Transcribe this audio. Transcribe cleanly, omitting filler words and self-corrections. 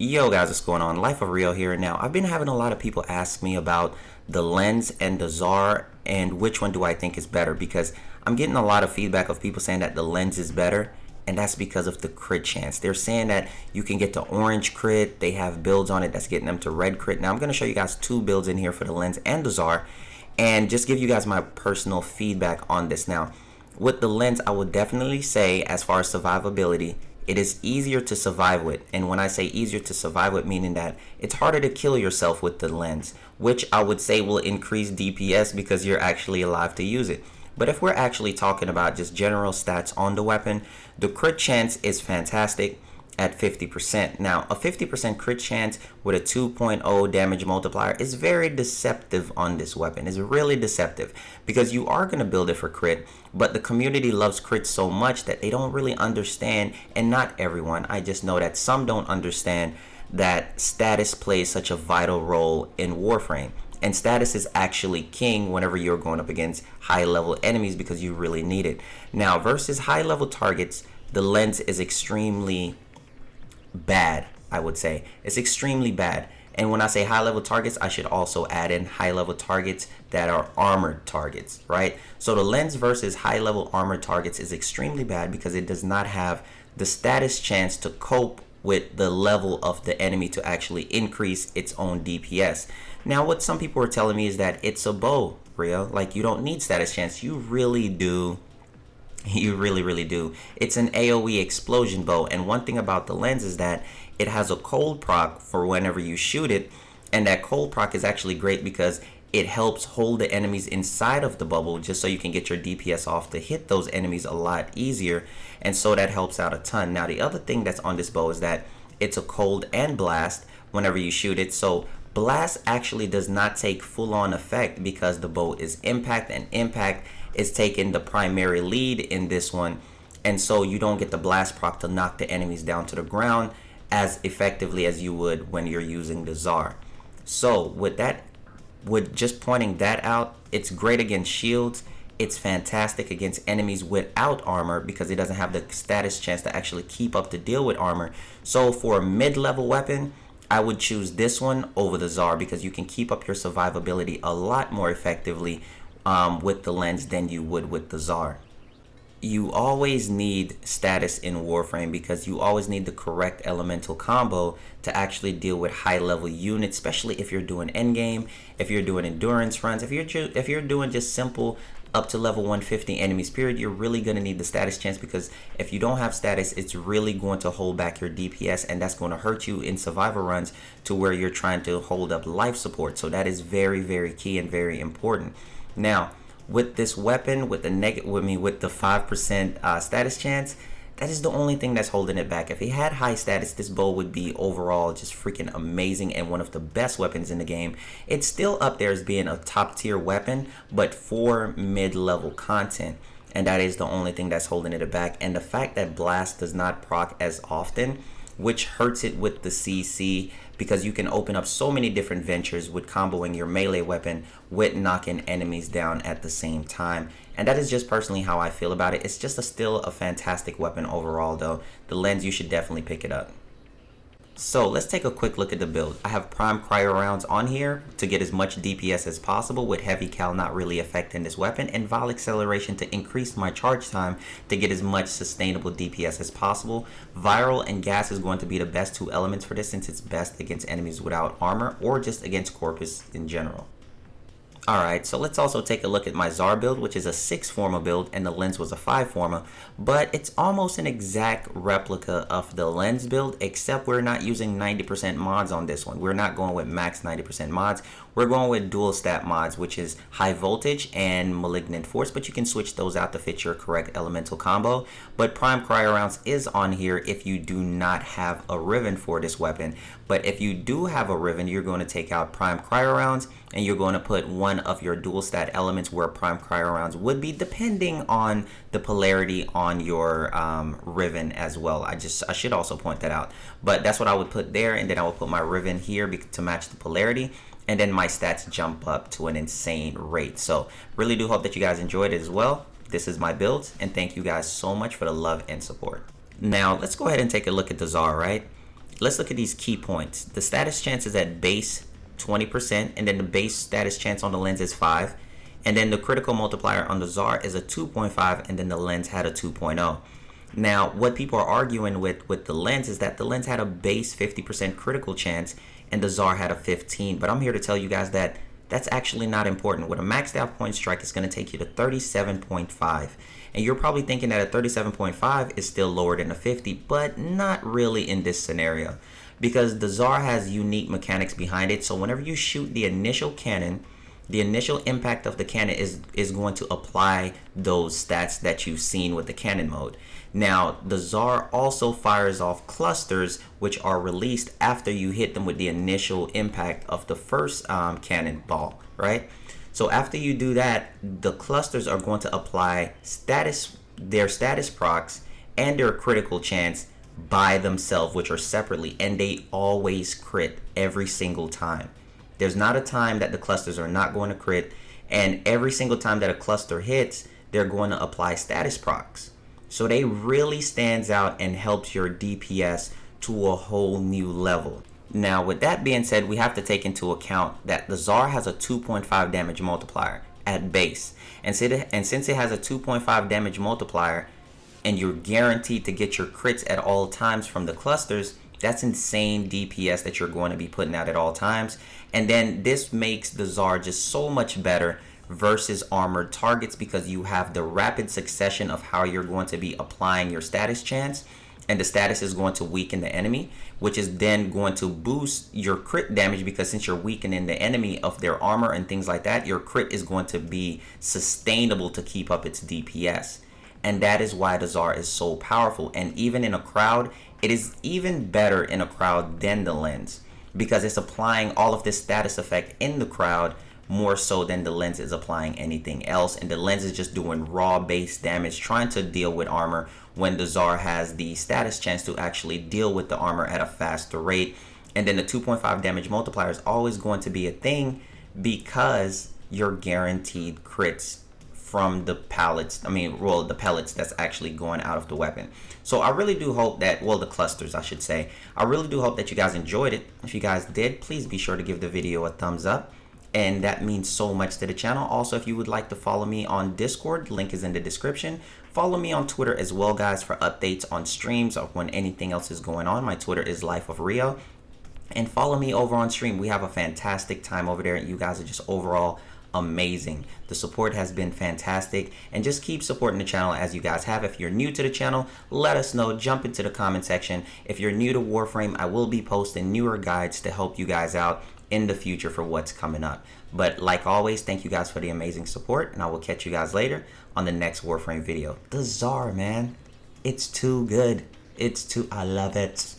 Yo guys, what's going on? Lifeofrio here. Now, I've been having a lot of people ask me about the Lenz and the Zarr and which one do I think is better, because I'm getting a lot of feedback of people saying that the Lenz is better, and that's because of the crit chance. They're saying that you can get the orange crit. They have builds on it that's getting them to red crit. Now, I'm going to show you guys two builds in here for the Lenz and the Zarr and just give you guys my personal feedback on this. Now, with the Lenz, I would definitely say, as far as survivability, it is easier to survive with. And when I say easier to survive with, meaning that it's harder to kill yourself with the Lenz, which I would say will increase DPS because you're actually alive to use it. But if we're actually talking about just general stats on the weapon, the crit chance is fantastic at 50%. Now, a 50% crit chance with a 2.0 damage multiplier is very deceptive on this weapon. It's really deceptive because you are going to build it for crit, but the community loves crit so much that they don't really understand, and not everyone. I just know that some don't understand that status plays such a vital role in Warframe. And status is actually king whenever you're going up against high level enemies because you really need it. Now, versus high level targets, the Lenz is extremely bad. I would say it's extremely bad. And when I say high level targets, I should also add in high level targets that are armored targets, right? So the Lenz versus high level armored targets is extremely bad because it does not have the status chance to cope with the level of the enemy to actually increase its own DPS. Now, what some people are telling me is that it's a bow, Rio. Like, you don't need status chance. You really do. You really do. It's an AoE explosion bow, and one thing about the Lenz is that it has a cold proc for whenever you shoot it, and that cold proc is actually great because it helps hold the enemies inside of the bubble just so you can get your DPS off to hit those enemies a lot easier, and so that helps out a ton. Now, the other thing that's on this bow is that it's a cold and blast whenever you shoot it, so blast actually does not take full-on effect because the bow is impact, and impact is taking the primary lead in this one, and so you don't get the blast proc to knock the enemies down to the ground as effectively as you would when you're using the Zarr. So with just pointing that out, it's great against shields. It's fantastic against enemies without armor because it doesn't have the status chance to actually keep up to deal with armor. So for a mid-level weapon, I would choose this one over the Zarr because you can keep up your survivability a lot more effectively with the Lenz than you would with the Zarr. You always need status in Warframe because you always need the correct elemental combo to actually deal with high level units, especially if you're doing endgame, if you're doing endurance runs, if you're doing just simple up to level 150 enemies period, you're really going to need the status chance, because if you don't have status, it's really going to hold back your DPS, and that's going to hurt you in survivor runs to where you're trying to hold up life support. So that is very key and very important. Now, with this weapon, with the with the 5% status chance, that is the only thing that's holding it back. If it had high status, this bow would be overall just freaking amazing and one of the best weapons in the game. It's still up there as being a top tier weapon, but for mid-level content, and that is the only thing that's holding it back. And the fact that blast does not proc as often, which hurts it with the CC, because you can open up so many different ventures with comboing your melee weapon with knocking enemies down at the same time. And that is just personally how I feel about it. It's just still a fantastic weapon overall though. The Lenz, you should definitely pick it up. So let's take a quick look at the build. I have prime cryo rounds on here to get as much DPS as possible, with heavy cal not really affecting this weapon, and vol acceleration to increase my charge time to get as much sustainable DPS as possible. Viral and gas is going to be the best two elements for this, since it's best against enemies without armor or just against corpus in general. Alright, so let's also take a look at my Zarr build, which is a 6 forma build, and the Lenz was a 5 forma, but it's almost an exact replica of the Lenz build, except we're not using 90% mods on this one. We're not going with max 90% mods. We're going with dual stat mods, which is high voltage and malignant force, but you can switch those out to fit your correct elemental combo. But prime cryo rounds is on here if you do not have a Riven for this weapon. But if you do have a Riven, you're going to take out prime cryo rounds, and you're going to put one of your dual stat elements where prime cryo rounds would be, depending on the polarity on your Riven as well. I should also point that out, but that's what I would put there, and then I will put my Riven here to match the polarity, and then my stats jump up to an insane rate. So really do hope that you guys enjoyed it as well. This is my build, and thank you guys so much for the love and support. Now let's go ahead and take a look at the Zarr, right? let's look at these key points. The status chance is at base 20%, and then the base status chance on the lens is 5. And then the critical multiplier on the Zarr is a 2.5, and then the lens had a 2.0. Now, what people are arguing with the lens is that the lens had a base 50% critical chance, and the Zarr had a 15. But I'm here to tell you guys that that's actually not important. With a maxed out point strike, it's going to take you to 37.5. And you're probably thinking that a 37.5 is still lower than a 50, but not really in this scenario, because the Zarr has unique mechanics behind it. So whenever you shoot the initial cannon, the initial impact of the cannon is going to apply those stats that you've seen with the cannon mode. Now, the Zarr also fires off clusters, which are released after you hit them with the initial impact of the first cannonball, right? So after you do that, the clusters are going to apply their status procs and their critical chance by themselves, which are separately, and they always crit every single time. There's not a time that the clusters are not going to crit, and every single time that a cluster hits, they're going to apply status procs. So they really stands out and helps your DPS to a whole new level. Now, with that being said, we have to take into account that the Zarr has a 2.5 damage multiplier at base. And since it has a 2.5 damage multiplier, and you're guaranteed to get your crits at all times from the clusters, that's insane DPS that you're going to be putting out at all times. And then this makes the Zarr just so much better versus armored targets, because you have the rapid succession of how you're going to be applying your status chance, and the status is going to weaken the enemy, which is then going to boost your crit damage, because since you're weakening the enemy of their armor and things like that, your crit is going to be sustainable to keep up its DPS. And that is why the Zarr is so powerful. And even in a crowd, it is even better in a crowd than the lens, because it's applying all of this status effect in the crowd more so than the lens is applying anything else. And the lens is just doing raw base damage, trying to deal with armor, when the Zarr has the status chance to actually deal with the armor at a faster rate. And then the 2.5 damage multiplier is always going to be a thing, because you're guaranteed crits from the pellets, the pellets that's actually going out of the weapon. So I really do hope that, the clusters, I should say. I really do hope that you guys enjoyed it. If you guys did, please be sure to give the video a thumbs up, and that means so much to the channel. Also, if you would like to follow me on Discord, link is in the description. Follow me on Twitter as well, guys, for updates on streams or when anything else is going on. My Twitter is Lifeofrio. And follow me over on stream. We have a fantastic time over there, and you guys are just overall amazing. The support has been fantastic, and just keep supporting the channel as you guys have. If you're new to the channel, let us know. Jump into the comment section. If you're new to Warframe, I will be posting newer guides to help you guys out in the future for what's coming up. But like always, thank you guys for the amazing support, and I will catch you guys later on the next Warframe video. The Zarr, man, it's too good. I love it.